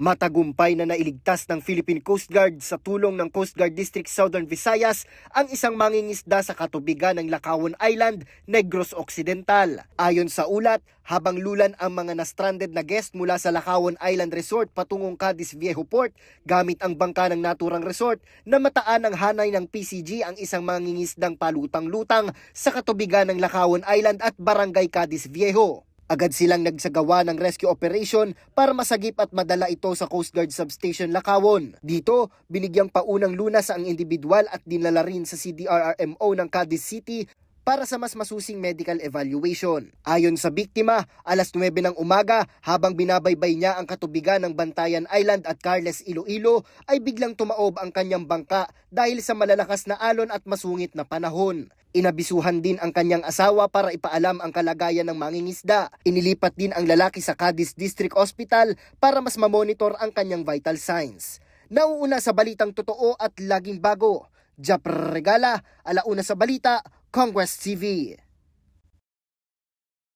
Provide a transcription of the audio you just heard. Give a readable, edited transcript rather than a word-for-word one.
Matagumpay na nailigtas ng Philippine Coast Guard sa tulong ng Coast Guard District Southern Visayas ang isang mangingisda sa katubigan ng Lakawan Island, Negros Occidental. Ayon sa ulat, habang lulan ang mga na-stranded na guest mula sa Lakawan Island Resort patungong Cadiz Viejo Port gamit ang bangka ng naturang resort, namataan ng hanay ng PCG ang isang mangingisdang palutang-lutang sa katubigan ng Lakawan Island at Barangay Cadiz Viejo. Agad silang nagsagawa ng rescue operation para masagip at madala ito sa Coast Guard Substation Lakawan. Dito, binigyang paunang lunas ang individual at dinala rin sa CDRRMO ng Cadiz City para sa mas masusing medical evaluation. Ayon sa biktima, alas 9 ng umaga habang binabaybay niya ang katubigan ng Bantayan Island at Carles, Iloilo, ay biglang tumaob ang kanyang bangka dahil sa malalakas na alon at masungit na panahon. Inabisuhan din ang kanyang asawa para ipaalam ang kalagayan ng mangingisda. Inilipat din ang lalaki sa Cadiz District Hospital para mas mamonitor ang kanyang vital signs. Nauuna sa balitang totoo at laging bago. Japr Regala, alauna sa balita, Congress TV.